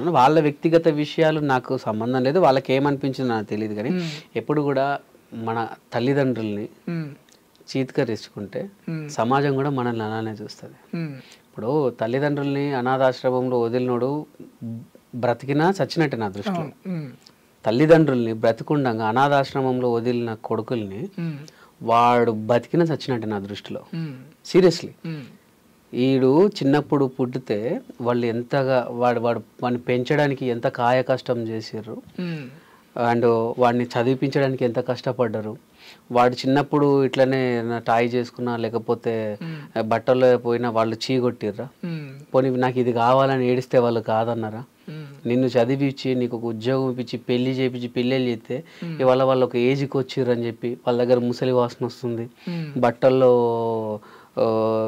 సంబంధం, వాళ్ళ వ్యక్తిగత విషయాలు నాకు సంబంధం లేదు, వాళ్ళకి ఏమనిపించింది నాకు తెలియదు. కానీ ఎప్పుడు కూడా మన తల్లిదండ్రుల్ని చీత్కరించుకుంటే సమాజం కూడా మనల్ని అలానే చూస్తుంది. ఇప్పుడు తల్లిదండ్రుల్ని అనాథాశ్రమంలో వదిలినోడు బ్రతికినా చచ్చినట్టే నా దృష్టిలో. తల్లిదండ్రుల్ని బ్రతికుండగా అనాథాశ్రమంలో వదిలిన కొడుకుల్ని వాడు బతికిన చచ్చినట్టే నా దృష్టిలో. సీరియస్లీ, వీడు చిన్నప్పుడు పుట్టితే వాళ్ళు ఎంతగా వాడిని పెంచడానికి ఎంత కాయ కష్టం చేసారు, అండ్ వాడిని చదివించడానికి ఎంత కష్టపడ్డారు. వాడు చిన్నప్పుడు ఇట్లనే టాయ్ చేసుకున్నా లేకపోతే బట్టల్లో పోయినా వాళ్ళు చీగొట్టిర్రా, పోనీ నాకు ఇది కావాలని ఏడిస్తే వాళ్ళు కాదన్నారా? నిన్ను చదివించి నీకు ఒక ఉద్యోగం ఇప్పించి పెళ్లి చేయించి పిల్లలు చేస్తే ఇవాళ వాళ్ళు ఒక ఏజ్కి వచ్చిర్రు అని చెప్పి వాళ్ళ దగ్గర ముసలి వాసన వస్తుంది, బట్టల్లో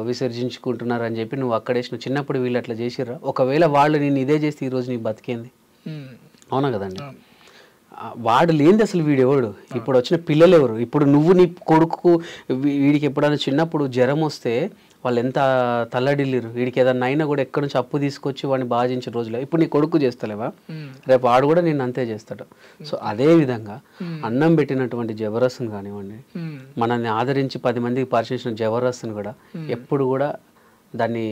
విసర్జించుకుంటున్నారు అని చెప్పి నువ్వు అక్కడేసిన చిన్నప్పుడు వీళ్ళు అట్లా చేసిర్రా? ఒకవేళ వాళ్ళు నేను ఇదే చేస్తే ఈరోజు నీ బతికేంది? అవునా కదండి. వాడు లేనిది అసలు వీడెవడు? ఇప్పుడు వచ్చిన పిల్లలు ఎవరు? ఇప్పుడు నువ్వు నీ కొడుకు వీడికి ఎప్పుడైనా చిన్నప్పుడు జ్వరం వస్తే వాళ్ళు ఎంత తల్లడిల్లిరు, వీడికి ఏదన్నా అయినా కూడా ఎక్కడి నుంచి అప్పు తీసుకొచ్చి వాడిని బాధించిన రోజులో ఇప్పుడు నీ కొడుకు చేస్తలేవా? రేపు వాడు కూడా నేను అంతే చేస్తాడు. సో అదే విధంగా అన్నం పెట్టినటువంటి జబర్దస్త్ని కానివ్వండి, మనల్ని ఆదరించి 10 మందికి పరిచయించిన జబర్దస్త్ని కూడా ఎప్పుడు కూడా దాన్ని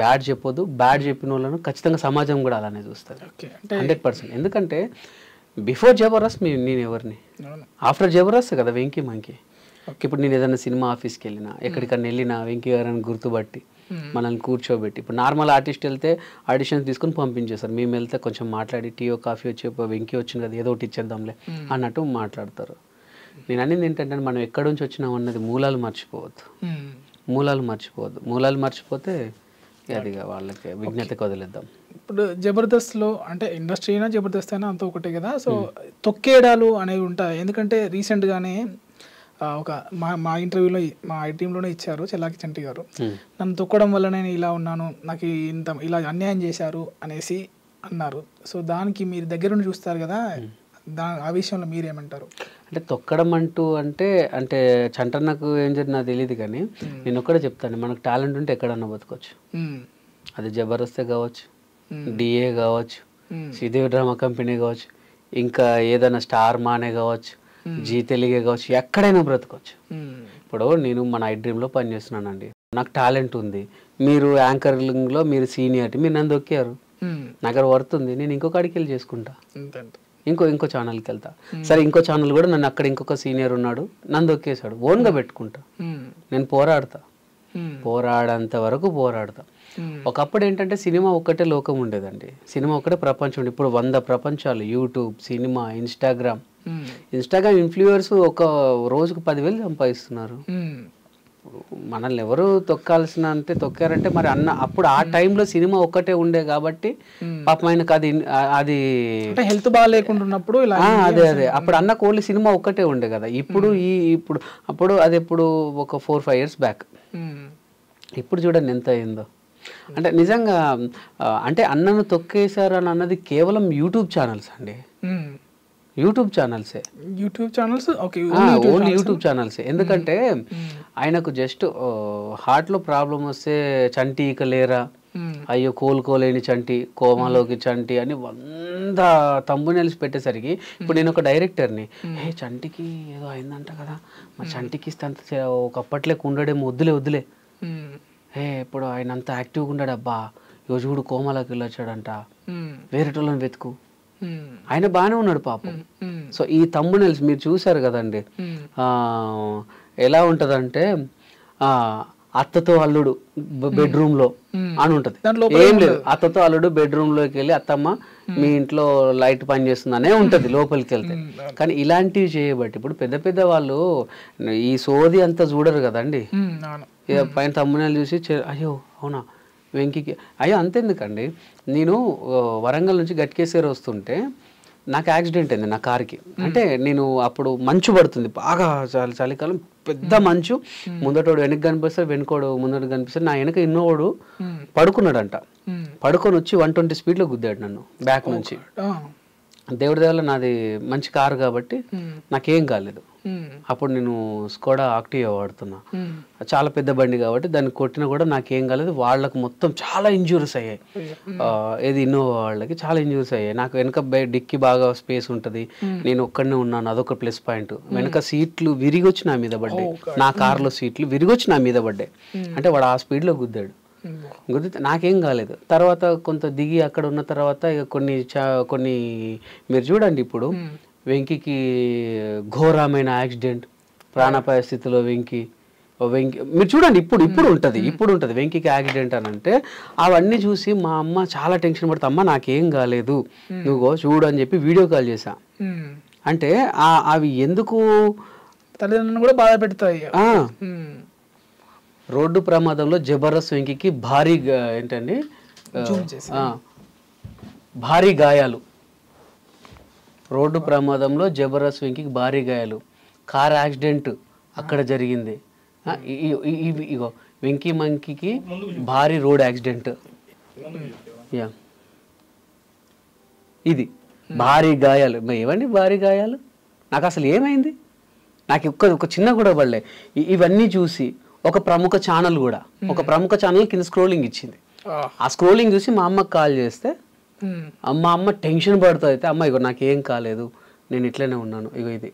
బ్యాడ్ చెప్పొద్దు. బ్యాడ్ చెప్పిన వాళ్ళను ఖచ్చితంగా సమాజం కూడా అలానే చూస్తుంది 100%. ఎందుకంటే బిఫోర్ జబర్దస్త్ నేను ఎవరిని, ఆఫ్టర్ జబర్దస్త్ కదా వెంకీ మంకీ. ఇప్పుడు నేను ఏదైనా సినిమా ఆఫీస్కి వెళ్ళినా ఎక్కడికన్నా వెళ్ళినా వెంకీ గారిని గుర్తుపట్టి మనల్ని కూర్చోబెట్టి, ఇప్పుడు నార్మల్ ఆర్టిస్ట్ వెళ్తే ఆడిషన్స్ తీసుకుని పంపించేస్తారు, మేము వెళ్తే కొంచెం మాట్లాడి టీయో కాఫీ వచ్చి వెంకీ వచ్చింది కదా ఏదో ఒకటి ఇచ్చేద్దాంలే అన్నట్టు మాట్లాడతారు. నేను అనేది ఏంటంటే మనం ఎక్కడి నుంచి వచ్చినాం అన్నది మూలాలు మర్చిపోవద్దు. మూలాలు మర్చిపోతే అదిగా వాళ్ళకి విజ్ఞతకు వదిలేద్దాం. ఇప్పుడు జబర్దస్త్లో అంటే ఇండస్ట్రీ అయినా జబర్దస్త్ అయినా అంతా ఒకటే కదా. సో తొక్కేడాలు అనేవి ఉంటాయి. ఎందుకంటే రీసెంట్గానే ఒక మా ఇంటర్వ్యూలో మా టీంలోనే ఇచ్చారు చెల్లాకి చంటి గారు, నన్ను తొక్కడం వల్ల నేను ఇలా ఉన్నాను, నాకు ఇంత ఇలా అన్యాయం చేశారు అనేసి అన్నారు. సో దానికి మీరు దగ్గర నుండి చూస్తారు కదా, ఆ విషయంలో మీరేమంటారు? అంటే తొక్కడం అంటే చంటన్నకు ఏం జరిగింది నాకు తెలియదు, కానీ నేను ఒక్కడే చెప్తాను, మనకు టాలెంట్ ఉంటే ఎక్కడన్నా బతకొచ్చు. అది జబర్దస్తే కావచ్చు, డిఏ కావచ్చు, శ్రీదేవి డ్రామా కంపెనీ కావచ్చు, ఇంకా ఏదైనా స్టార్ మానే కావచ్చు, జీ తెలుగే కావచ్చు, ఎక్కడైనా బ్రతకొచ్చు. ఇప్పుడు నేను మన ఐడ్రీమ్లో పనిచేస్తున్నానండి, నాకు టాలెంట్ ఉంది, మీరు యాంకరింగ్లో మీరు సీనియారిటీ, మీరు నన్ను దొక్కారు, నాకు వర్త్ ఉంది, నేను ఇంకొక అడికి వెళ్ళి చేసుకుంటా, ఇంకో ఛానల్కి వెళ్తా. సరే ఇంకో ఛానల్ కూడా నన్ను అక్కడ ఇంకొక సీనియర్ ఉన్నాడు నన్ను దొక్కేశాడు, ఓన్గా పెట్టుకుంటా, నేను పోరాడంత వరకు పోరాడతా. ఒకప్పుడు ఏంటంటే సినిమా ఒక్కటే లోకం ఉండేదండి, సినిమా ఒక్కటే ప్రపంచం. ఇప్పుడు 100 ప్రపంచాలు, యూట్యూబ్, సినిమా, ఇన్స్టాగ్రామ్ ఇన్ఫ్లుయర్స్ ఒక రోజుకు 10,000 సంపాదిస్తున్నారు. మనల్ని ఎవరు తొక్కాల్సినంతే తొక్కారంటే మరి అప్పుడు ఆ టైంలో సినిమా ఒక్కటే ఉండే కాబట్టి పాపం ఆయనకు అది హెల్త్ బాగా లేకుండా ఉన్నప్పుడు అదే అప్పుడు అన్న కోహ్లీ సినిమా ఒక్కటే ఉండే కదా. అప్పుడు అది ఎప్పుడు ఒక 4-5 years బ్యాక్. ఇప్పుడు చూడండి ఎంత అయిందో. అంటే నిజంగా అంటే అన్నను తొక్కేశారు అని అన్నది కేవలం యూట్యూబ్ ఛానల్స్ అండి, యూట్యూబ్ ఛానల్సే, ఓన్లీ యూట్యూబ్ ఛానల్సే. ఎందుకంటే ఆయనకు జస్ట్ హార్ట్లో ప్రాబ్లం వస్తే చంటి ఇక లేరా, అయ్యో కోలుకోలేని చంటి, కోమాలోకి చంటి అని 100 తంబునెల్స్ పెట్టేసరికి ఇప్పుడు నేను ఒక డైరెక్టర్ని, చంటికి ఏదో అయిందంట కదా, మరి చంటికి ఇస్తే అంత ఒకప్పట్లేక ఉండడేమో, వద్దులే ఇప్పుడు ఆయన అంత యాక్టివ్గా ఉన్నాడు, అబ్బా రోజు కూడా కోమాలోకి వెళ్ళొచ్చాడంట, వేరేటోళ్ళని వెతుకు, ఆయన బాగానే ఉన్నాడు పాపం. సో ఈ తంబునెల్స్ మీరు చూసారు కదండి, ఎలా ఉంటదంటే అత్తతో అల్లుడు బెడ్రూమ్ లో అని ఉంటది, ఏం లేదు, అత్తతో అల్లుడు బెడ్రూమ్ లోకి వెళ్ళి అత్తమ్మ మీ ఇంట్లో లైట్ పని చేస్తుందనే ఉంటది లోపలికి వెళ్తే. కానీ ఇలాంటివి చేయబట్టి ఇప్పుడు పెద్ద వాళ్ళు ఈ సోది అంతా చూడరు కదండి, పైన తమ్మునేలు చూసి అయ్యో అవునా వెంకీకి అయ్యో అంతెందుకండి. నేను వరంగల్ నుంచి గట్కేశ్వరి వస్తుంటే నాకు యాక్సిడెంట్ అయింది నా కార్కి. అంటే నేను అప్పుడు మంచు పడుతుంది బాగా, చలికాలం, పెద్ద మంచు, ముందటోడు వెనక్కి కనిపిస్తాడు, వెనుకోడు ముందట కనిపిస్తాడు, నా వెనక ఇన్నోడు పడుకున్నాడంట, పడుకొని వచ్చి 120 speedలో గుద్దాడు నన్ను బ్యాక్ నుంచి. దేవుడి దేవల్ల నాది మంచి కారు కాబట్టి నాకేం కాలేదు. అప్పుడు నేను స్కోడా ఆక్టివా వాడుతున్నా, చాలా పెద్ద బండి కాబట్టి దాన్ని కొట్టినా కూడా నాకేం కాలేదు. వాళ్ళకు మొత్తం చాలా ఇంజూరీస్ అయ్యాయి. ఏది ఇన్నోవా వాళ్ళకి చాలా ఇంజూరీస్ అయ్యాయి. నాకు వెనక డిక్కి బాగా స్పేస్ ఉంటుంది, నేను ఒక్కడనే ఉన్నాను, అదొక ప్లస్ పాయింట్. వెనక సీట్లు విరిగొచ్చి నా మీద పడ్డాయి, నా కార్లో సీట్లు విరిగొచ్చి నా మీద పడ్డాయి. అంటే వాడు ఆ స్పీడ్లో గుద్దాడు. గుద్దితే నాకేం కాలేదు. తర్వాత కొంత దిగి అక్కడ ఉన్న తర్వాత ఇక కొన్ని మీరు చూడండి, ఇప్పుడు వెంకీకి ఘోరమైన యాక్సిడెంట్, ప్రాణాపాయ స్థితిలో వెంకీ మీరు చూడండి, ఇప్పుడు ఉంటుంది వెంకీకి యాక్సిడెంట్ అని అంటే అవన్నీ చూసి మా అమ్మ చాలా టెన్షన్ పడుతుంది. అమ్మ నాకేం కాలేదు, నువ్వు చూడు అని చెప్పి వీడియో కాల్ చేశా. అంటే అవి ఎందుకు తల్లిదండ్రులను కూడా బాధ పెడతాయి. రోడ్డు ప్రమాదంలో జబర్దస్త్ వెంకీకి భారీ ఏంటండి భారీ గాయాలు. రోడ్డు ప్రమాదంలో జబర్దస్త్ వెంకీకి భారీ గాయాలు, కార్ యాక్సిడెంట్ అక్కడ జరిగింది. ఇగో వెంకీ మంకీకి భారీ రోడ్ యాక్సిడెంట్, ఇది భారీ గాయాలు. ఏవండి భారీ గాయాలు? నాకు అసలు ఏమైంది? నాకు ఒక చిన్న కూడా పడలే. ఇవన్నీ చూసి ఒక ప్రముఖ ఛానల్ కింద స్క్రోలింగ్ ఇచ్చింది. ఆ స్క్రోలింగ్ చూసి మా అమ్మకి కాల్ చేస్తే మా అమ్మ టెన్షన్ పడుతుంది. అయితే అమ్మ ఇగో నాకేం కాలేదు, నేను ఇట్లనే ఉన్నాను, ఇగో ఇది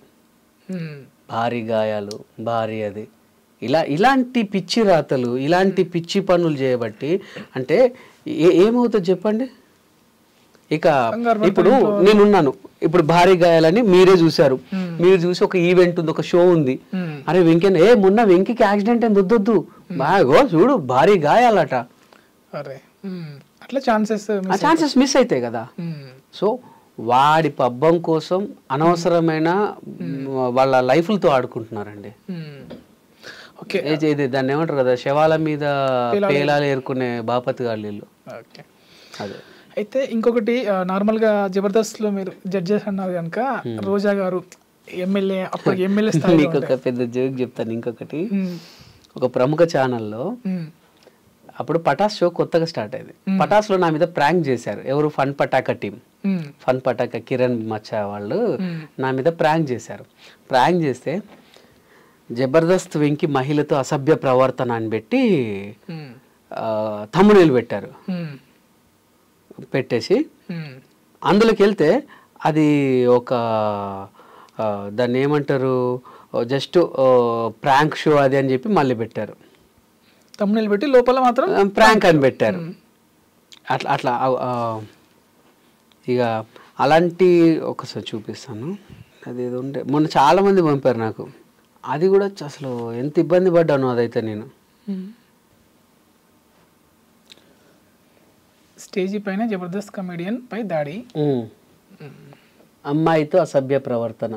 భారీ గాయాలు, భారీ అది. ఇలాంటి పిచ్చి రాతలు, ఇలాంటి పిచ్చి పనులు చేయబట్టి అంటే ఏమవుతుంది చెప్పండి. ఇక ఇప్పుడు నేనున్నాను, ఇప్పుడు భారీ గాయాలని మీరే చూసారు, మీరు చూసి ఒక ఈవెంట్ ఉంది, ఒక షో ఉంది, అరే వెంకయ్య మొన్న వెంకీకి యాక్సిడెంట్ అని వద్దొద్దు, బాగో చూడు భారీ గాయాలట, అట్లా ఛాన్సెస్ మిస్ అవుతాయి కదా. సో వాడి పబ్బం కోసం అనవసరమైన వాళ్ళ లైఫ్లతో ఆడుకుంటున్నారండి. దాన్ని ఏమంటారు కదా, శవాల మీద పేలాలు ఏరుకునే బాపతి గాళ్ళు. అదే. అయితే ఇంకొకటి, నార్మల్గా జబర్దస్త్లో మీరు జడ్జెస్ అన్నారు కనుక రోజా గారు ఎమ్మెల్యే, అప్పుడు ఎమ్మెల్యే స్థాయి. నీకు ఒక పెద్ద జోక్ చెప్తాను. ఇంకొకటి, ఒక ప్రముఖ ఛానల్లో అప్పుడు పటాస్ షో కొత్తగా స్టార్ట్ అయింది. పటాస్లో నా మీద ప్రాంక్ చేశారు. ఎవరు? Fun Pataka team, fun Pataka Kiran మచ్చా వాళ్ళు నా మీద ప్రాంక్ చేశారు. ప్రాంక్ చేస్తే జబర్దస్త్ వెంకి మహిళతో అసభ్య ప్రవర్తన అని పెట్టి థంబ్నెయిల్ పెట్టారు. పెట్టేసి అందులోకి వెళ్తే అది ఒక దాన్ని ఏమంటారు, జస్ట్ ప్రాంక్ షో అది అని చెప్పి మళ్ళీ పెట్టారు. థంబ్నెయిల్ పెట్టి లోపల మాత్రం ప్రాంక్ అని పెట్టారు. అట్లా ఇక అలాంటి ఒకసారి చూపిస్తాను. అదేదో ఉండే మొన్న చాలా మంది పంపారు నాకు, అది కూడా అసలు ఎంత ఇబ్బంది పడ్డాను అదైతే నేను. స్టేజీ పైన జబర్దస్త్ కమెడియన్ పై దాడి, అమ్మాయితో అసభ్య ప్రవర్తన.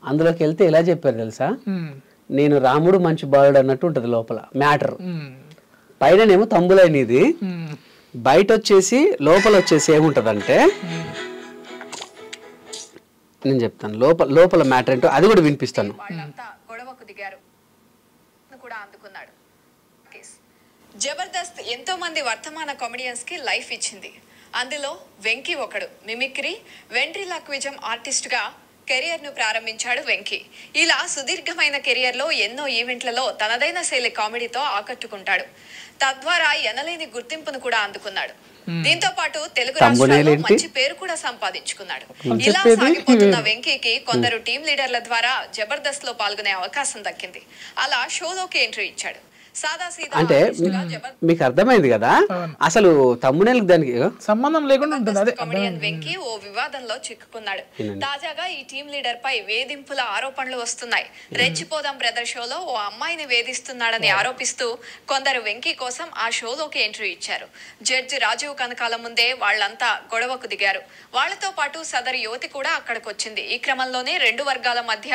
అందులోకి వెళ్తే ఎలా చెప్పారు తెలుసా, నేను రాముడు మంచి బాలుడు అన్నట్టు ఉంటుంది లోపల మ్యాటర్. పైననేమో తంబులైనది, బయట వచ్చేసి లోపల వచ్చేసి ఏముంటదంటే, నేను చెప్తాను లోపల మ్యాటర్ ఏంటో అది కూడా వినిపిస్తాను. గొడవకు దిగారు కూడా అందుకున్నాడు. జబర్దస్త్ ఎంతో మంది వర్తమాన కామెడియన్స్ కి లైఫ్ ఇచ్చింది. అందులో వెంకీ ఒకడు. మిమిక్రీ, వెంట్రిలాక్విజం ఆర్టిస్ట్ గా కెరియర్ ను ప్రారంభించాడు వెంకీ. ఇలా సుదీర్ఘమైన కెరియర్ లో ఎన్నో ఈవెంట్లలో తనదైన శైలి కామెడీతో ఆకట్టుకుంటాడు. తద్వారా ఎనలేని గుర్తింపును కూడా అందుకున్నాడు. దీంతో పాటు తెలుగు రాష్ట్రాల్లో మంచి పేరు కూడా సంపాదించుకున్నాడు. ఇలా సాగిపోతున్న వెంకీకి కొందరు టీం లీడర్ల ద్వారా జబర్దస్త్ లో పాల్గొనే అవకాశం దక్కింది. అలా షోలోకి ఎంట్రీ ఇచ్చాడు. అంటే మీకు అర్థమైంది కదా, అసలు తమ్మునేలకు దానికి సంబంధం లేకుండా ఉంటుంది. కమెడియన్ వెంకీ ఓ వివాదంలో చిక్కుకున్నాడు. తాజాగా ఈ టీం లీడర్ పై వేధింపుల ఆరోపణలు వస్తున్నాయి. రెచ్చిపోదాం బ్రదర్ షోలో ఓ అమ్మాయిని వేధిస్తున్నాడని ఆరోపిస్తూ కొందరు వెంకీ కోసం ఆ షోలోకి ఎంట్రీ ఇచ్చారు. జడ్జి రాజీవ్ కనకాల ముందే వాళ్లంతా గొడవకు దిగారు. వాళ్లతో పాటు సదరు యువతి కూడా అక్కడికి వచ్చింది. ఈ క్రమంలోనే రెండు వర్గాల మధ్య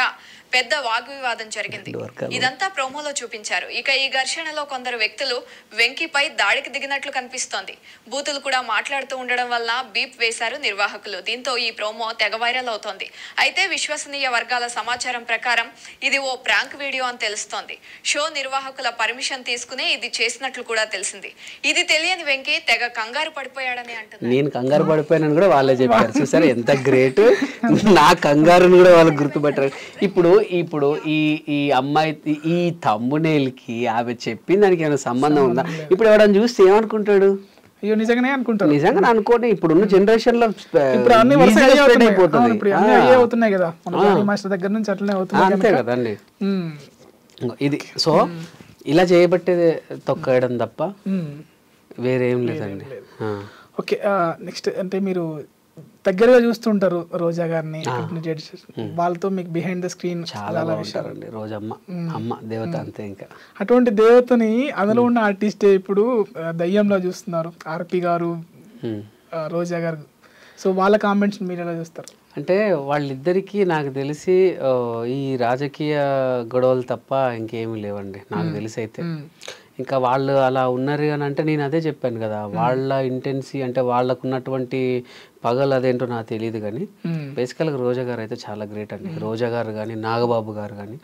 పెద్ద వాగ్వివాదం జరిగింది. ఇదంతా ప్రోమోలో చూపించారు. ఇక ఈ ఘర్షణలో కొందరు వ్యక్తులు వెంకీపై దాడికి దిగినట్లు కనిపిస్తోంది. బూతులు కూడా మాట్లాడుతూ ఉండడం వల్ల బీప్ వేశారు నిర్వాహకులు. దీంతో ఈ ప్రోమో తెగ వైరల్ అవుతోంది. అయితే విశ్వసనీయ వర్గాల సమాచారం ప్రకారం ఇది ఓ ప్రాంక్ వీడియో అని తెలుస్తోంది. షో నిర్వాహకుల పర్మిషన్ తీసుకునే ఇది చేసినట్లు కూడా తెలిసింది. ఇది తెలియని వెంకీ తెగ కంగారు పడిపోయాడని అంటున్నారు. నేను కంగారు పడిపోయానని కూడా వాళ్ళే చెప్పారు. చూసారు ఎంత గ్రేట్. నా కంగారుని కూడా వాళ్ళు గుర్తుపట్టారు. ఇప్పుడు ఇప్పుడు ఈ అమ్మాయి ఈ థంబ్నెయిల్కి ఆమె చెప్పిన దానికి ఏమైనా సంబంధం ఉందా? ఇప్పుడు ఎవడని చూస్తే ఏమనుకుంటాడు? అయ్యో నిజంగానే అనుకుంటారు. నిజంగా అనుకోండి. ఇప్పుడున్న జనరేషన్ లో ఇప్పుడు అన్ని అవుతున్నాయి కదా, మాస్టర్ దగ్గర నుంచి అట్లనే అవుతున్నాయి. అంతే కదండి. ఇది సో ఇలా చేయబట్టేది తొక్కడం తప్ప వేరేం లేదండి. ఓకే, నెక్స్ట్ అంటే మీరు దగ్గరగా చూస్తుంటారు రోజా గారిని, వాళ్ళతో మీకు బిహైండ్ ద స్క్రీన్ చాలా బాగుంటారండి. రోజమ్మ అమ్మ దేవత అంతే. ఇంకా అటువంటి దేవతని అందులో ఉన్న ఆర్టిస్టే ఇప్పుడు దయ్యంలో చూస్తున్నారు, ఆర్పి గారు, రోజా గారు. సో వాళ్ళ కామెంట్స్ మీరు ఎలా చూస్తారు? అంటే వాళ్ళిద్దరికీ నాకు తెలిసి ఈ రాజకీయ గొడవలు తప్ప ఇంకేమీ లేవండి నాకు తెలిసి. అయితే ఇంకా వాళ్ళు అలా ఉన్నారు అని అంటే నేను అదే చెప్పాను కదా, వాళ్ళ ఇంటెన్సీ అంటే వాళ్ళకు ఉన్నటువంటి పగలు అదేంటో నాకు తెలియదు. కానీ బేసికల్గా రోజా గారు అయితే చాలా గ్రేట్ అండి. రోజా గారు కానీ నాగబాబు గారు కానీ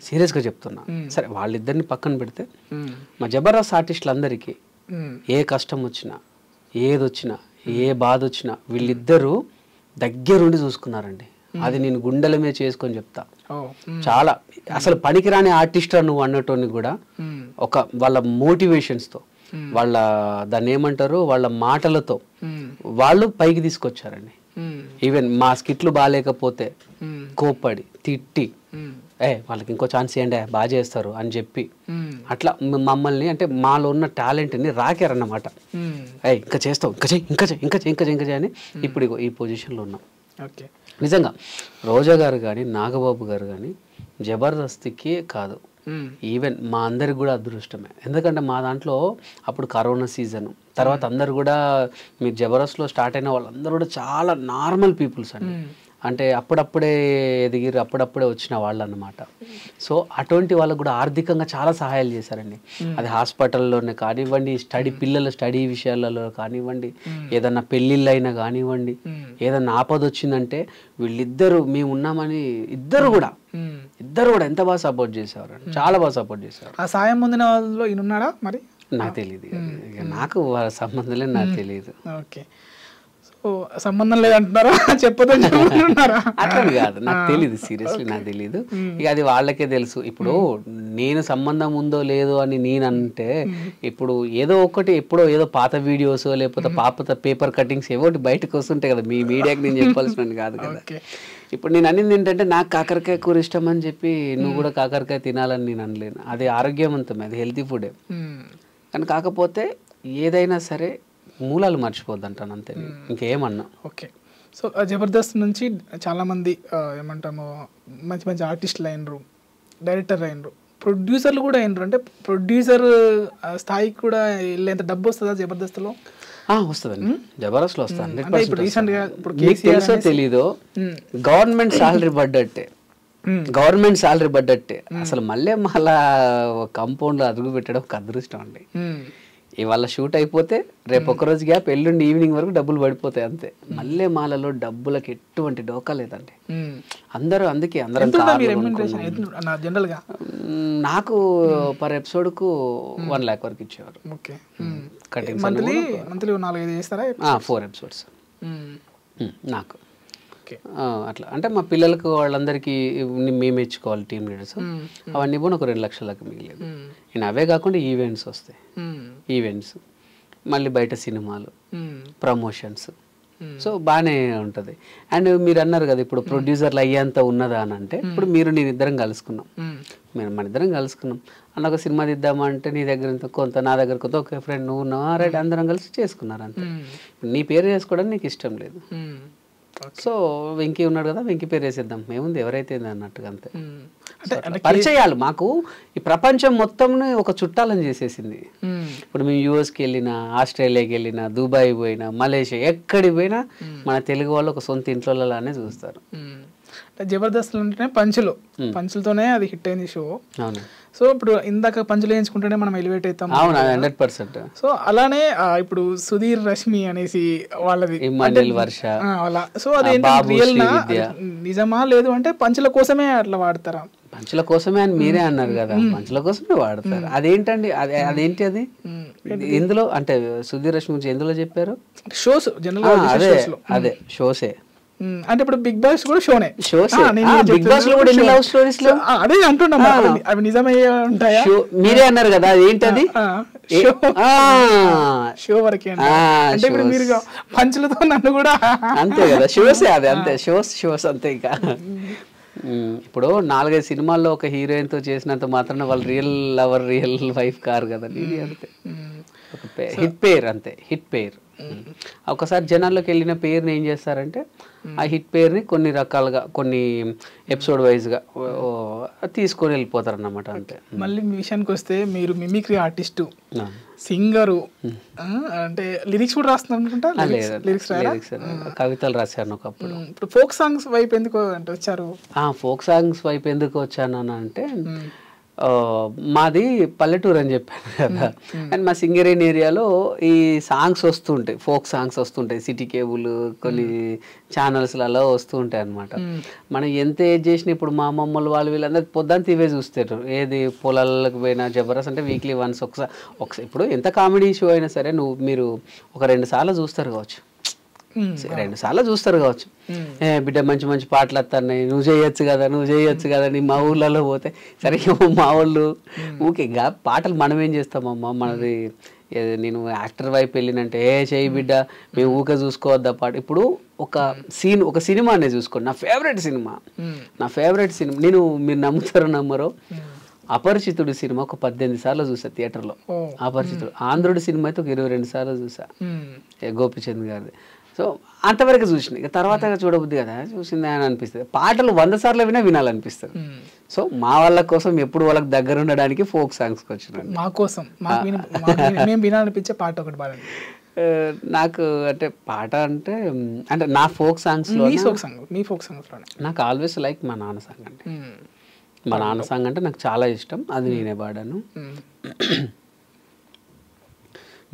సీరియస్గా చెప్తున్నా. సరే వాళ్ళిద్దరిని పక్కన పెడితే మా జబర్దస్త్ ఆర్టిస్టులందరికీ ఏ కష్టం వచ్చినా ఏది వచ్చినా ఏ బాధ వచ్చినా వీళ్ళిద్దరూ దగ్గరుండి చూసుకున్నారండి. అది నేను గుండెల మీద చేసుకొని చెప్తా. చాలా అసలు పనికిరాని ఆర్టిస్ట్ నువ్వు అన్నటోని కూడా ఒక వాళ్ళ మోటివేషన్స్తో, వాళ్ళ దాన్ని ఏమంటారు, వాళ్ళ మాటలతో వాళ్ళు పైకి తీసుకొచ్చారండి. ఈవెన్ మా స్కిట్లు బాగాలేకపోతే కోప్పడి తిట్టి వాళ్ళకి ఇంకో ఛాన్స్ ఇవ్వండి బాగా చేస్తారు అని చెప్పి అట్లా మమ్మల్ని అంటే మాలో ఉన్న టాలెంట్ని రాకారన్నమాట. ఇంకా చేస్తావు, ఇంకా చేయి, ఇంకా చేయి, ఇంకా చేయి, ఇంకా చేయి, ఇంకా చేయి అని ఇప్పుడు ఈ పొజిషన్లో ఉన్నాం. ఓకే, నిజంగా రోజా గారు కానీ నాగబాబు గారు కానీ జబర్దస్త్కి కాదు, ఈవెన్ మా అందరికి కూడా అదృష్టమే. ఎందుకంటే మా దాంట్లో అప్పుడు కరోనా సీజన్ తర్వాత అందరు కూడా మీరు జబర్దస్త్లో స్టార్ట్ అయిన వాళ్ళందరూ కూడా చాలా నార్మల్ పీపుల్స్ అండి. అంటే అప్పుడప్పుడే ఎదిగిరు, అప్పుడప్పుడే వచ్చిన వాళ్ళు అన్నమాట. సో అటువంటి వాళ్ళకు కూడా ఆర్థికంగా చాలా సహాయాలు చేశారండి. అది హాస్పిటల్లోనే కానివ్వండి, పిల్లల స్టడీ విషయాలలో కానివ్వండి, ఏదన్నా పెళ్ళిళ్ళు అయినా కానివ్వండి, ఏదన్నా ఆపద వచ్చిందంటే వీళ్ళిద్దరూ మేము ఉన్నామని ఇద్దరు కూడా ఎంత బాగా సపోర్ట్ చేసేవారు, చాలా బాగా సపోర్ట్ చేసేవారు. ఆ సాయం పొందిన వాళ్ళలో ఈయన ఉన్నాడా మరి? నాకు తెలియదు, నాకు వాళ్ళ సంబంధం లేదు, నాకు తెలియదు. ఓకే, సంబంధం లేదంటున్నారా? చెప్పదన్నారా? అట్లా కాదు, నాకు తెలియదు, సీరియస్లీ నాకు తెలియదు. ఇక అది వాళ్ళకే తెలుసు. ఇప్పుడు నేను సంబంధం ఉందో లేదో అని నేను అంటే ఇప్పుడు ఏదో ఒకటి ఎప్పుడో ఏదో పాత వీడియోస్ లేకపోతే పాత పేపర్ కటింగ్స్ ఏవో బయటకు వస్తుంటాయి కదా, మీ మీడియాకి నేను చెప్పాల్సిన కాదు కదా. ఇప్పుడు నేను అనింది ఏంటంటే నాకు కాకరకాయ కూర ఇష్టం అని చెప్పి నువ్వు కూడా కాకరకాయ తినాలని నేను అనలేను. అది ఆరోగ్యవంతమే, అది హెల్తీ ఫుడే. కానీ కాకపోతే ఏదైనా సరే మూలాలు మర్చిపోద్దు అంటాను అంతే, ఇంకేమన్నా. ఓకే, సో జబర్దస్త్ నుంచి చాలామంది ఏమంటాము మంచి మంచి ఆర్టిస్టులు అయినరు, డైరెక్టర్ అయినరు, ప్రొడ్యూసర్లు కూడా అయినరు. అంటే ప్రొడ్యూసర్ స్థాయికి కూడా వెళ్ళేంత డబ్బు వస్తుందా జబర్దస్త్లో? వస్తుందండి, జబర్దస్త్లో వస్తుంది. తెలుసో తెలీదో గవర్నమెంట్ శాలరీ పడ్డట్టే, గవర్నమెంట్ శాలరీ పడ్డట్టే. అసలు మళ్ళీ కాంపౌండ్లో అదుగు పెట్టడం ఒక అదృష్టం అండి. ఇవాళ షూట్ అయిపోతే రేపు ఒక్కరోజు గ్యాప్ ఎల్లుండి ఈవినింగ్ వరకు డబ్బులు పడిపోతాయి అంతే. మళ్ళీ మాలలో డబ్బులకి ఎటువంటి డోకా లేదండి. అందరూ అందుకే అందరం నాకు పర్ ఎపిసోడ్కు 1 lakh వరకు ఇచ్చేవారు. 4 episodes నాకు అట్లా. అంటే మా పిల్లలకు వాళ్ళందరికీ మేము ఇచ్చుకోవాలి టీమ్ లీడర్స్, అవన్నీ కూడా ఒక 2 లక్షలకు మిగిలేదు. నేను అవే కాకుండా ఈవెంట్స్ వస్తాయి, ఈవెంట్స్ మళ్ళీ బయట సినిమాలు, ప్రమోషన్స్. సో బాగానే ఉంటుంది. అండ్ మీరు అన్నారు కదా ఇప్పుడు ప్రొడ్యూసర్లు అయ్యేంత ఉన్నదా అని అంటే, ఇప్పుడు నేను ఇద్దరం కలుసుకున్నాం, మన ఇద్దరం కలుసుకున్నాం అన్న ఒక సినిమా తీద్దామా అంటే నీ దగ్గర కొంత నా దగ్గర కొంత, ఒక ఫ్రెండ్ నువ్వు ఉన్నావా, రైట్ అందరం కలిసి చేసుకున్నారు అంతే. నీ పేరు చేసుకోవడానికి నీకు ఇష్టం లేదు, సో వెంకీ ఉన్నాడు కదా వెంకీ పేరు వేసేద్దాం, ఏముంది ఎవరైతే అన్నట్టుగా అంతే. పరిచయాలు మాకు ఈ ప్రపంచం మొత్తం ఒక చుట్టాలని చేసేసింది. ఇప్పుడు మేము యూఎస్కి వెళ్ళినా, ఆస్ట్రేలియాకి వెళ్ళినా, దుబాయ్ పోయినా, మలేషియా ఎక్కడికి పోయినా మన తెలుగు వాళ్ళు ఒక సొంత ఇంట్లోలానే చూస్తారు. జబర్దస్త్ అంటేనే పంచులతోనే అది హిట్ అయింది షో. అవును. సో ఇప్పుడు ఇందాక పంచులు వేయించుకుంటేనే మనం ఎలివేట్ అవుతాం. అవును, 100%. సో అలానే ఇప్పుడు సుధీర్ రష్మి అనేసి వాళ్ళది వర్ష అలా. సో అది రియల్ నిజమా లేదు అంటే పంచుల కోసమే అట్లా వాడతారా? పంచుల కోసమే అని మీరే అన్నారు కదా, పంచుల కోసమే వాడతారు. అదేంటండి, అదేంటి అది ఎందులో అంటే సుధీర్ రష్మి గురించి ఎందులో చెప్పారు? షోస్ జనరల్ అదే షోసే. అంటే ఇప్పుడు బిగ్ బాస్ కూడా షోనే. బిగ్ బాస్ లో కూడా ఎన్ని లవ్ స్టోరీస్ లో అదే అంటున్నా, అవి నిజమయ్యే ఉంటాయా? మీరే అన్నారు కదా, ఏంటది షో వరకే అంటే ఇప్పుడు మీరు పంచులతో నన్ను కూడా అంతే కదా, షోసే అది, అంతే షోస్ అంతే. ఇంకా ఇప్పుడు 4-5 సినిమాల్లో ఒక హీరోయిన్ తో చేసినంత మాత్రాన వాళ్ళు real lover real wife car కదా. అంతే, ఒక హిట్ పేర్, అంతే హిట్ పేర్. ఒకసారి జనాల్లోకి వెళ్ళిన పేరుని ఏం చేస్తారంటే ఆ హిట్ పేరుని కొన్ని రకాలుగా కొన్ని ఎపిసోడ్ వైజ్గా తీసుకొని వెళ్ళిపోతారు అన్నమాట, అంతే. మళ్ళీ మీ విషయానికి వస్తే మీరు మిమిక్రీ ఆర్టిస్టు, సింగరు, అంటే లిరిక్స్ కూడా రాస్తున్నారు అనుకుంటా. లిరిక్స్ కవితలు రాశాను ఒకప్పుడు. ఇప్పుడు ఫోక్ సాంగ్స్ వైపు ఎందుకు అంటే వచ్చారు? ఫోక్ సాంగ్స్ వైపు ఎందుకు వచ్చాను అంటే మాది పల్లెటూరు అని చెప్పాను కదా, అండ్ మా సింగరేణి ఏరియాలో ఈ సాంగ్స్ వస్తుంటాయి, ఫోక్ సాంగ్స్ వస్తుంటాయి, సిటీ కేబుల్ కొన్ని ఛానల్స్లలో వస్తూ ఉంటాయి అనమాట. మనం ఎంత ఏది చేసినా ఇప్పుడు మా అమ్మమ్మలు వాళ్ళు వీళ్ళందరూ పొద్దున్న ఇవే చూస్తారు. ఏది పొలాలకు పోయినా జబర్దస్త్ అంటే వీక్లీ వన్స్ ఒకసారి ఇప్పుడు ఎంత కామెడీ షో అయినా సరే మీరు ఒక 2 సార్లు చూస్తారు కావచ్చు, 2 సార్లు చూస్తారు కావచ్చు. బిడ్డ మంచి మంచి పాటలు వస్తున్నాయి, నువ్వు చేయొచ్చు కదా నీ మా ఊళ్ళలో పోతే. సరే మా వాళ్ళు ఊకే పాటలు మనం ఏం చేస్తామమ్మా, మనది నేను యాక్టర్ వైపు వెళ్ళినంటే చేయి బిడ్డ మేము ఊకే చూసుకోవద్దా పాట. ఇప్పుడు ఒక సినిమానే చూసుకోండి, నా ఫేవరెట్ సినిమా నేను మీరు నమ్మరో అపరిచితుడు సినిమా ఒక 18 సార్లు చూసా థియేటర్లో. అపరిచితుడు ఆంధ్రుడి సినిమా అయితే ఒక 22 సార్లు చూసా, గోపిచంద్ గారిది. సో అంతవరకు చూసిన, ఇక తర్వాత చూడబుద్ది కదా, చూసిందే అని అనిపిస్తుంది. పాటలు 100 సార్లు వినాలనిపిస్తుంది. సో మా వాళ్ళ కోసం ఎప్పుడు వాళ్ళకి దగ్గర ఉండడానికి ఫోక్ సాంగ్స్కి వచ్చినాను. మా కోసం వినాలనిపించే పాట ఒకటి పాడండి. నాకు అంటే పాట అంటే నా ఫోక్ సాంగ్స్ లో నాకు ఆల్వేస్ లైక్ మా నాన్న సాంగ్ అంటే. మా నాన్న సాంగ్ అంటే నాకు చాలా ఇష్టం, అది నేనే పాడాను.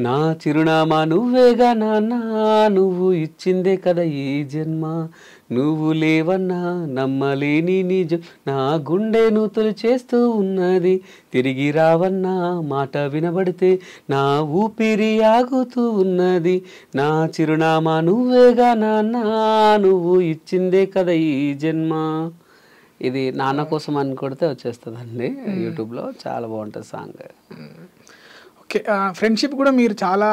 నా చిరునామా నువ్వేగా నాన్న, నువ్వు ఇచ్చిందే కదా ఈ జన్మ, నువ్వు లేవన్నా నమ్మలేని నిజం, నా గుండె నూతులు చేస్తూ ఉన్నది, తిరిగి రావన్నా మాట వినబడితే నా ఊపిరి ఆగుతూ ఉన్నది, నా చిరునామా నువ్వేగా నాన్న, నువ్వు ఇచ్చిందే కదా ఈ జన్మ. ఇది నాన్న కోసం అని కొడితే వచ్చేస్తుందండి యూట్యూబ్లో, చాలా బాగుంటుంది సాంగ్. ఓకే, ఫ్రెండ్షిప్ కూడా మీరు చాలా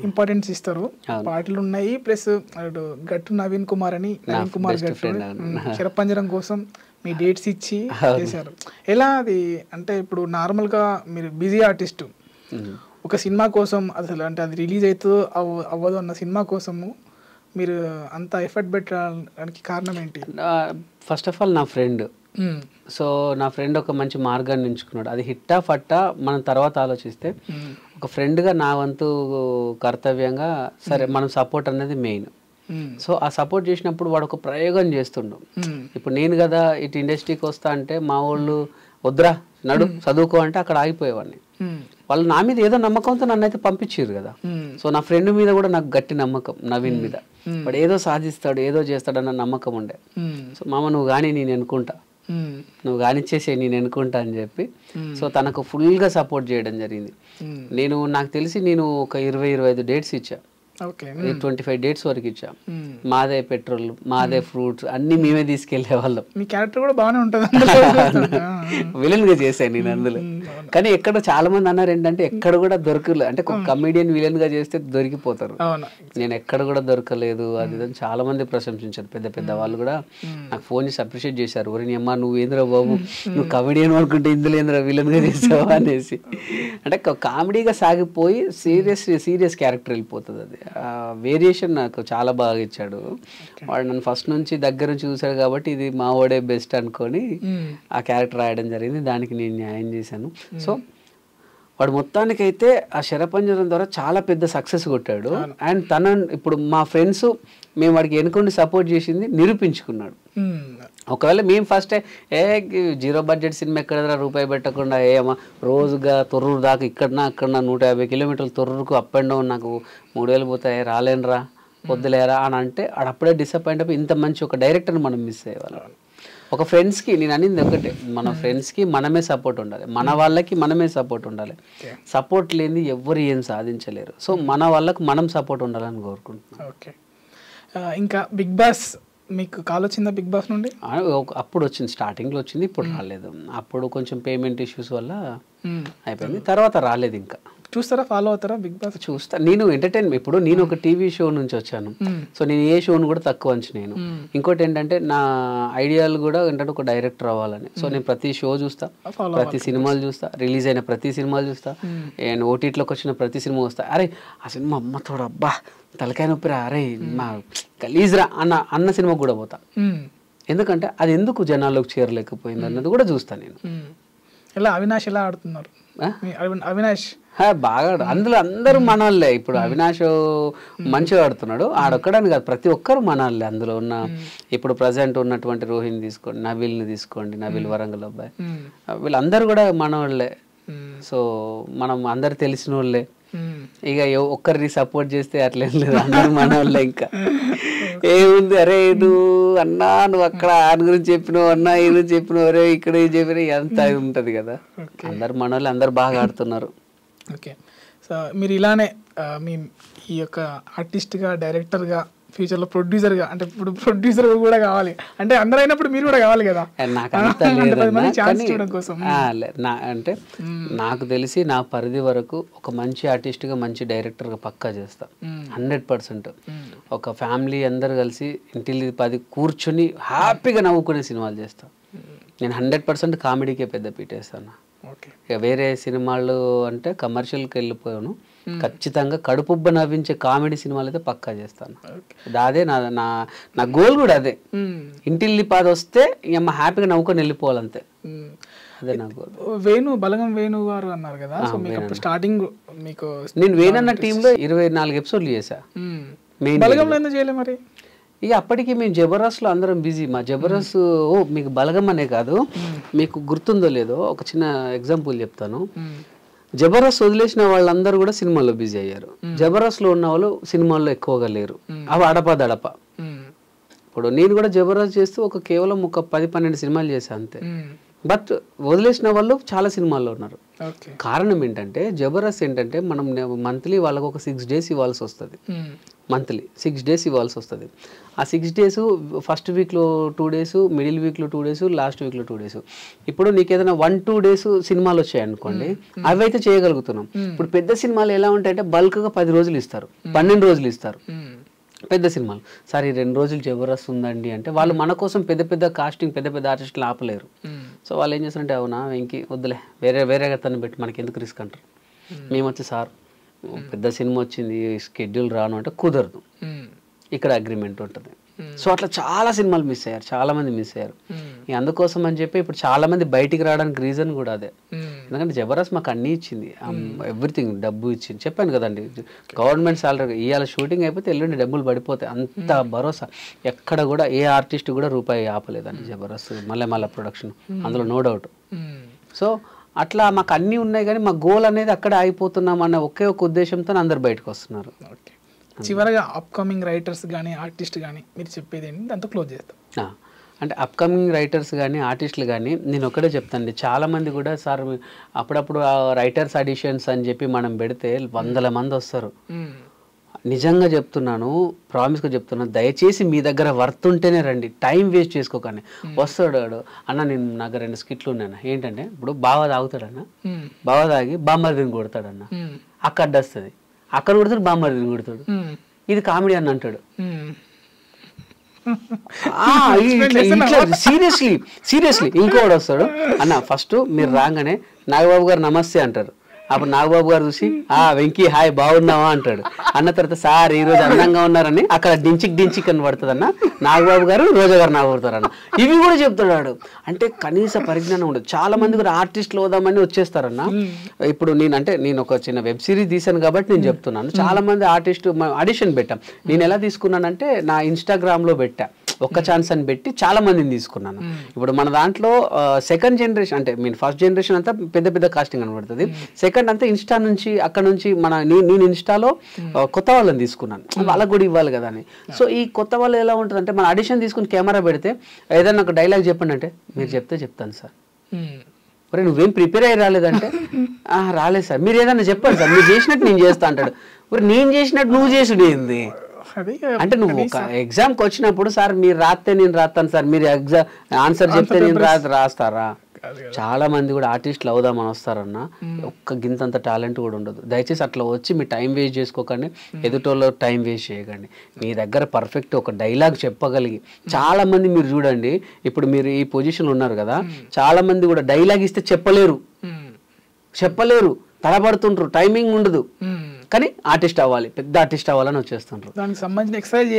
ఇంపార్టెన్స్ ఇస్తారు, పాటలు ఉన్నాయి. ప్లస్ గట్టు నవీన్ కుమార్ గట్టు చిరపంజరం కోసం మీ డేట్స్ ఇచ్చి చేశారు. ఎలా అది అంటే ఇప్పుడు నార్మల్గా మీరు బిజీ ఆర్టిస్టు, ఒక సినిమా కోసం అసలు అంటే అది రిలీజ్ అవుతుందో అవ్వదు అన్న సినిమా కోసము మీరు అంత ఎఫర్ట్ పెట్టడానికి కారణం ఏంటి? ఫస్ట్ ఆఫ్ ఆల్ నా ఫ్రెండ్, సో నా ఫ్రెండ్ ఒక మంచి మార్గాన్ని ఎంచుకున్నాడు. అది హిట్టా ఫట్టా మనం తర్వాత ఆలోచిస్తే, ఒక ఫ్రెండ్గా నా వంతు కర్తవ్యంగా సరే మనం సపోర్ట్ అనేది మెయిన్. సో ఆ సపోర్ట్ చేసినప్పుడు వాడు ఒక ప్రయోగం చేస్తుండు. ఇప్పుడు నేను కదా ఇటు ఇండస్ట్రీకి వస్తా అంటే మా వాళ్ళు వద్దురా నడు చదువుకో అంటే అక్కడ ఆగిపోయేవాడిని. వాళ్ళు నా మీద ఏదో నమ్మకంతో నన్ను అయితే పంపించారు కదా. సో నా ఫ్రెండ్ మీద కూడా నాకు గట్టి నమ్మకం, నవీన్ మీద. వాడు ఏదో సాధిస్తాడు, ఏదో చేస్తాడన్న నమ్మకం ఉండే. సో మామ నువ్వు కానీ నేను ఎన్నుకుంటా, నువ్వు కానిచ్చేసే నేను ఎన్నుకుంటా అని చెప్పి సో తనకు ఫుల్గా సపోర్ట్ చేయడం జరిగింది. నాకు తెలిసి నేను ఒక 20-25 డేట్స్ ఇచ్చా, 25 డేట్స్ వరకు ఇచ్చా. మాదే పెట్రోల్, మాదే ఫ్రూట్స్ అన్ని మేమే తీసుకెళ్లే వాళ్ళం. మీ క్యారెక్టర్ కూడా బాగానే ఉంటుంది, విలన్ గా చేశాను నేను అందులో. కానీ ఎక్కడ చాలా మంది అన్నారు ఏంటంటే ఎక్కడ కూడా దొరకలేదు, అంటే ఒక కమెడియన్ విలన్ గా చేస్తే దొరికిపోతారు. నేను ఎక్కడ కూడా దొరకలేదు అది చాలా మంది ప్రశంసించారు. పెద్ద పెద్ద వాళ్ళు కూడా నాకు ఫోన్ చేసి అప్రిషియేట్ చేశారు. ఒరి అమ్మా నువ్వు ఏంద్రా బాబు, నువ్వు కమెడియన్ అనుకుంటే ఇందులో ఏంద్రా విలన్ గా చేసావా అనేసి. అంటే కామెడీగా సాగిపోయి సీరియస్ క్యారెక్టర్ వెళ్ళిపోతుంది. అది వేరియేషన్ నాకు చాలా బాగా ఇచ్చాడు వాడు. నన్ను ఫస్ట్ నుంచి దగ్గర నుంచి చూశాడు కాబట్టి ఇది మా వాడే బెస్ట్ అనుకొని ఆ క్యారెక్టర్ రాయడం జరిగింది. దానికి నేను న్యాయం చేశాను. సో వాడు మొత్తానికైతే ఆ శరపంజరం ద్వారా చాలా పెద్ద సక్సెస్ కొట్టాడు. అండ్ తన ఇప్పుడు మా ఫ్రెండ్స్ మేము వాడికి ఎన్నుకొని సపోర్ట్ చేసింది నిరూపించుకున్నాడు. ఒకవేళ మేము ఫస్ట్ జీరో బడ్జెట్ సినిమా ఎక్కడ రూపాయి పెట్టకుండా ఏమో రోజుగా తొర్రూరు దాకా ఇక్కడన్నా 150 కిలోమీటర్లు తొర్రూరుకు అప్ అండ్ డౌన్ నాకు 3000 పోతాయి రాలేనరా వద్దులేరా అని అంటే అప్పుడే డిసప్పాయింట్ అయిపోయి ఇంత మంచి ఒక డైరెక్టర్ని మనం మిస్ అయ్యేవాళ్ళం. ఒక ఫ్రెండ్స్కి నేను అనేది ఒకటే, మన ఫ్రెండ్స్కి మనమే సపోర్ట్ ఉండాలి, మన వాళ్ళకి మనమే సపోర్ట్ ఉండాలి. సపోర్ట్ లేని ఎవ్వరు ఏం సాధించలేరు. సో మన వాళ్ళకు మనం సపోర్ట్ ఉండాలని కోరుకుంటున్నాం. ఓకే, ఇంకా బిగ్ బాస్ మీకు కాల్ వచ్చిందా బిగ్ బాస్ నుండి? అప్పుడు వచ్చింది, స్టార్టింగ్లో వచ్చింది, ఇప్పుడు రాలేదు. అప్పుడు కొంచెం పేమెంట్ ఇష్యూస్ వల్ల అయిపోయింది, తర్వాత రాలేదు. ఇంకా చూస్తారా, ఫాలో అవుతారా బిగ్ బాస్? చూస్తా. నేను ఎంటర్టైన్మెంట్, ఇప్పుడు నేను ఒక టీవీ షో నుంచి వచ్చాను, సో నేను ఏ షోను కూడా తక్కువ అంచు నేను. ఇంకోటి ఏంటంటే నా ఐడియాలు కూడా ఏంటంటే ఒక డైరెక్టర్ అవ్వాలని. సో నేను ప్రతి షో చూస్తా, ప్రతి సినిమాలు చూస్తా, రిలీజ్ అయిన ప్రతి సినిమాలు చూస్తా, నేను ఓటీటీలోకి వచ్చిన ప్రతి సినిమా వస్తా. అరే ఆ సినిమా అమ్మతోడు అబ్బా తలకాయ నొప్పిరా, అరే మా గలీజ్రా అన్న సినిమా కూడా పోతా. ఎందుకంటే అది ఎందుకు జనాల్లోకి చేరలేకపోయింది అన్నది కూడా చూస్తాను నేను. ఎలా అవినాష్ ఎలా ఆడుతున్నారు? అవినాష్ బాగా అందులో అందరూ మనోళ్ళే. ఇప్పుడు అవినాష్ మంచిగా ఆడుతున్నాడు, ఆడొక్కడని కాదు ప్రతి ఒక్కరు మనోళ్ళే అందులో ఉన్న. ఇప్పుడు ప్రజెంట్ ఉన్నటువంటి రోహిణి తీసుకోండి, నవీల్ని తీసుకోండి, నవీల్ వరంగల్ అబ్బాయి, వీళ్ళందరూ కూడా మనోళ్ళే. సో మనం అందరు తెలిసిన వాళ్ళే. ఇక ఒక్కరిని సపోర్ట్ చేస్తే అట్లేం లేదు, అందరు మనోళ్ళే. ఇంకా ఏముంది, అరే నువ్వు అన్నా నువ్వు అక్కడ ఆయన గురించి చెప్పినావు అన్నా ఈ గురించి చెప్పినావు, అరే ఇక్కడ ఏం చెప్పినా ఎంత ఉంటది కదా. అందరు మనోళ్ళు, అందరు బాగా ఆడుతున్నారు. ఓకే, సో మీరు ఇలానే మీ ఈ యొక్క ఆర్టిస్ట్గా, డైరెక్టర్గా, ఫ్యూచర్లో ప్రొడ్యూసర్గా, అంటే ఇప్పుడు ప్రొడ్యూసర్ కూడా కావాలి అంటే అందరూ అయినప్పుడు మీరు కూడా కావాలి కదా. అంటే నాకు తెలిసి నా పరిధి వరకు ఒక మంచి ఆర్టిస్ట్గా, మంచి డైరెక్టర్గా పక్కా చేస్తా 100%. ఒక ఫ్యామిలీ అందరు కలిసి ఇంటిల్లి 10 కూర్చొని హ్యాపీగా నవ్వుకునే సినిమాలు చేస్తా నేను. 100% కామెడీకే పెద్ద పీటేస్తాను. ఇక వేరే సినిమాలు అంటే కమర్షియల్కి వెళ్ళిపోయాను, ఖచ్చితంగా కడుపుబ్బ నవ్వించే కామెడీ సినిమాలు అయితే పక్కా చేస్తాను. అదే నా గోల్ కూడా అదే. ఇంటిల్లి 10 వస్తే అమ్మ హ్యాపీగా నవ్వుకొని వెళ్ళిపోవాలంతే, అదే నా గోల్. బలగం వేణు గారు అన్నారు కదా, సో మీకు స్టార్టింగ్ మీకు నేను వేణన్న టీంలో 24 ఎపిసోడ్లు చేశా. బలగంలో ఎందుకు చేయలే మరి? ఇక అప్పటికి మేము జబర్దస్త్లో అందరం బిజీ. మా జబర్దస్త్ మీకు బలగం అనే కాదు, మీకు గుర్తుందో లేదో ఒక చిన్న ఎగ్జాంపుల్ చెప్తాను. జబర్దస్త్ వదిలేసిన వాళ్ళందరూ కూడా సినిమాల్లో బిజీ అయ్యారు. జబర్దస్త్లో ఉన్న వాళ్ళు సినిమాల్లో ఎక్కువగా లేరు. అవి అడప. ఇప్పుడు నేను కూడా జబర్దస్త్ చేస్తూ కేవలం ఒక 10-12 సినిమాలు చేశాను అంతే. బట్ వదిలేసిన వాళ్ళు చాలా సినిమాల్లో ఉన్నారు. కారణం ఏంటంటే జబర్దస్త్ ఏంటంటే మనం మంత్లీ వాళ్ళకు ఒక 6 days ఇవ్వాల్సి వస్తుంది. మంత్లీ 6 days ఇవ్వాల్సి వస్తుంది. ఆ 6 days ఫస్ట్ వీక్లో 2 days, మిడిల్ వీక్లో 2 days, లాస్ట్ వీక్లో 2 days. ఇప్పుడు నీకు ఏదైనా 1-2 days సినిమాలు వచ్చాయి అనుకోండి, అవి అయితే చేయగలుగుతున్నాం. ఇప్పుడు పెద్ద సినిమాలు ఎలా ఉంటాయంటే బల్క్గా 10 రోజులు ఇస్తారు, 12 రోజులు ఇస్తారు పెద్ద సినిమాలు. సరే 2 రోజులు జబర్దస్త్ ఉందండి అంటే వాళ్ళు మన కోసం పెద్ద కాస్టింగ్, పెద్ద ఆర్టిస్టులు ఆపలేరు. సో వాళ్ళు ఏం చేస్తారంటే అవునా ఇంకి వద్దులే వేరేగా తను పెట్టి మనకి ఎందుకు రిస్క్ అంటారు. మేము వచ్చి సార్ పెద్ద సినిమా వచ్చింది షెడ్యూల్ రాను అంటే కుదరదు, ఇక్కడ అగ్రిమెంట్ ఉంటుంది. సో అట్లా చాలా సినిమాలు మిస్ అయ్యారు, చాలా మంది మిస్ అయ్యారు. అందుకోసం అని చెప్పి ఇప్పుడు చాలా మంది బయటికి రావడానికి రీజన్ కూడా అదే. ఎందుకంటే జబర్దస్త్ మాకు అన్నీ ఇచ్చింది, ఎవ్రీథింగ్, డబ్బు ఇచ్చింది. చెప్పాను కదండి, గవర్నమెంట్ సాలరీ ఇవాళ షూటింగ్ అయిపోతే ఎల్లుండి డబ్బులు పడిపోతాయి, అంత భరోసా. ఎక్కడ కూడా ఏ ఆర్టిస్ట్ కూడా రూపాయి ఆపలేదండి జబర్దస్త్, మళ్ళీ ప్రొడక్షన్, అందులో నో డౌట్. సో అట్లా మాకు అన్నీ ఉన్నాయి, కానీ మా గోల్ అనేది అక్కడే ఆగిపోతున్నాం అన్న ఒకే ఒక ఉద్దేశంతో అందరు బయటకు వస్తున్నారు. చివరగా అప్కమింగ్ రైటర్స్ కానీ ఆర్టిస్ట్ కానీ మీరు చెప్పేది ఏంటి, దాంతో క్లోజ్ చేస్తాం. అంటే అప్కమింగ్ రైటర్స్ కానీ ఆర్టిస్టులు కానీ నేను ఒకటే చెప్తానండి, చాలామంది కూడా సార్ అప్పుడప్పుడు రైటర్స్ ఆడిషన్స్ అని చెప్పి మనం పెడితే 100 మంది వస్తారు. నిజంగా చెప్తున్నాను, ప్రామిస్గా చెప్తున్నాను, దయచేసి మీ దగ్గర వర్త్ ఉంటేనే రండి, టైం వేస్ట్ చేసుకోకండి. వస్తాడు అన్న, నాకు 2 స్కిట్లు ఉన్నాయన్న, ఏంటంటే ఇప్పుడు బాగా తాగుతాడన్న, బాగా తాగి బామ్మర్దిని కొడతాడన్న, అక్కడ వస్తుంది, అక్కడ కొడతాడు బామ్మర్దిని కొడతాడు, ఇది కామెడీ అని అంటాడు. సీరియస్లీ ఇంకోటి వస్తాడు, అన్న ఫస్ట్ మీరు రాగానే నాగబాబు గారు నమస్తే అంటారు, అప్పుడు నాగబాబు గారు చూసి వెంకీ హాయ్ బాగున్నావా అంటాడు. అన్న తర్వాత సార్ ఈ రోజు అందంగా ఉన్నారని అక్కడ డించిక్ అని పడుతుంది అన్న, నాగబాబు గారు రోజా గారు నాగబడతారు అన్న, ఇవి కూడా చెప్తున్నాడు. అంటే కనీస పరిజ్ఞానం ఉండదు. చాలా మంది కూడా ఆర్టిస్టులు అవుదామని వచ్చేస్తారన్న. ఇప్పుడు నేను ఒక చిన్న వెబ్ సిరీస్ తీసాను కాబట్టి నేను చెప్తున్నాను. చాలా మంది ఆర్టిస్ట్ ఆడిషన్ పెట్టాం. నేను ఎలా తీసుకున్నానంటే నా ఇన్స్టాగ్రామ్ లో పెట్టా, ఒక్క ఛాన్స్ అని పెట్టి చాలా మందిని తీసుకున్నాను. ఇప్పుడు మన దాంట్లో సెకండ్ జనరేషన్ అంటే ఫస్ట్ జనరేషన్ అంతా పెద్ద పెద్ద కాస్టింగ్ కనబడుతుంది. సెకండ్ అంతా ఇన్స్టా నుంచి అక్కడ నుంచి నేను ఇన్స్టాలో కొత్త వాళ్ళని తీసుకున్నాను, వాళ్ళకు కూడా ఇవ్వాలి కదా అని. సో ఈ కొత్త వాళ్ళు ఎలా ఉంటుంది అంటే మన ఆడిషన్ తీసుకుని కెమెరా పెడితే ఏదైనా ఒక డైలాగ్ చెప్పండి అంటే మీరు చెప్తాను సార్. ఒరే నువ్వేం ప్రిపేర్ అయ్యి రాలేదంటే రాలేదు సార్, మీరు ఏదైనా చెప్పండి సార్, మీరు చేసినట్టు నేను చేస్తా అంటాడు. ఒరే నేను చేసినట్టు నువ్వు చేసుడు ఏంది అంటే, నువ్వు ఒక ఎగ్జామ్కి వచ్చినప్పుడు సార్ మీరు రాస్తే నేను రాస్తాను సార్, మీరు ఎగ్జామ్ ఆన్సర్ చెప్తే నేను రాస్తారా? చాలా మంది కూడా ఆర్టిస్టులు అవుదామని వస్తారన్న, ఒక్క గింతంత టాలెంట్ కూడా ఉండదు. దయచేసి అట్లా వచ్చి మీ టైం వేస్ట్ చేసుకోకండి, ఎదుటోళ్ళ టైం వేస్ట్ చేయకండి. మీ దగ్గర పర్ఫెక్ట్ ఒక డైలాగ్ చెప్పగలిగి, చాలా మంది మీరు చూడండి ఇప్పుడు మీరు ఈ పొజిషన్ ఉన్నారు కదా, చాలా మంది కూడా డైలాగ్ ఇస్తే చెప్పలేరు, తడబడుతుంటారు, టైమింగ్ ఉండదు. కానీ ఆర్టిస్ట్ అవ్వాలి, పెద్ద ఆర్టిస్ట్ అవ్వాలని వచ్చేస్తుంటారు, దానికి సంబంధించిన ఎక్సర్సైజ్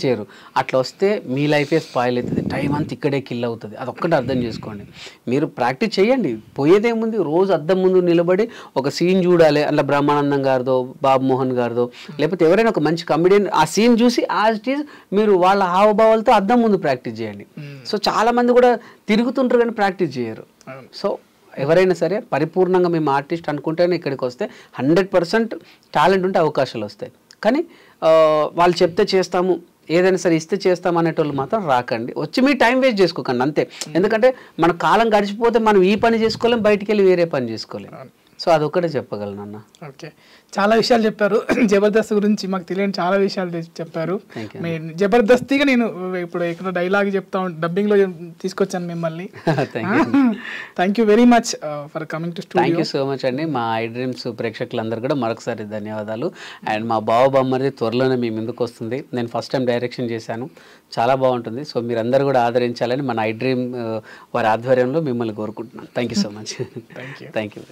చేయరు. అట్లా వస్తే మీ లైఫే స్పాయిల్ అవుతుంది, టైం అంతా ఇక్కడే కిల్ అవుతుంది. అదొక్కటి అర్థం చేసుకోండి. మీరు ప్రాక్టీస్ చేయండి, పోయేదేముంది. రోజు అద్దం ముందు నిలబడి ఒక సీన్ చూడాలి, అట్లా బ్రహ్మానందం గారిదో బాబు మోహన్ గారిదో లేకపోతే ఎవరైనా ఒక మంచి కమెడియన్ ఆ సీన్ చూసి మీరు వాళ్ళ హావభావాలతో అద్దం ముందు ప్రాక్టీస్ చేయండి. సో చాలా మంది కూడా తిరుగుతుంటారు కానీ ప్రాక్టీస్ చేయరు. సో ఎవరైనా సరే పరిపూర్ణంగా మేము ఆర్టిస్ట్ అనుకుంటేనే ఇక్కడికి వస్తే 100% టాలెంట్ ఉంటే అవకాశాలు వస్తాయి. కానీ వాళ్ళు చెప్తే చేస్తాము, ఏదైనా సరే ఇస్తే చేస్తాం అనేటోళ్ళు మాత్రం రాకండి. వచ్చి మీ టైం వేస్ట్ చేసుకోకండి అంతే. ఎందుకంటే మన కాలం గడిచిపోతే మనం ఈ పని చేసుకోలేం, బయటికి వెళ్ళి వేరే పని చేసుకోలేం. సో అదొక్కటే చెప్పగలను అన్న. ఓకే, చాలా విషయాలు చెప్పారు. జబర్దస్త్ గురించి మాకు తెలియని చాలా విషయాలు చెప్పారు. జబర్దస్తిగా నేను ఇప్పుడు ఇక్కడ డైలాగ్ చెప్తా డబ్బింగ్ లో తీసుకొచ్చాను మిమ్మల్ని. Thank you very much for coming to studio. Thank you so much అండి. మా ఐ డ్రీమ్స్ ప్రేక్షకులందరూ కూడా మరొకసారి ధన్యవాదాలు. అండ్ మా బావబొమ్మది త్వరలోనే మీ ముందుకు వస్తుంది. నేను ఫస్ట్ టైం డైరెక్షన్ చేశాను, చాలా బాగుంటుంది. సో మీరందరూ కూడా ఆదరించాలని మన ఐ డ్రీమ్ వారి ఆధ్వర్యంలో మిమ్మల్ని కోరుకుంటున్నాను. Thank you so much. Thank you.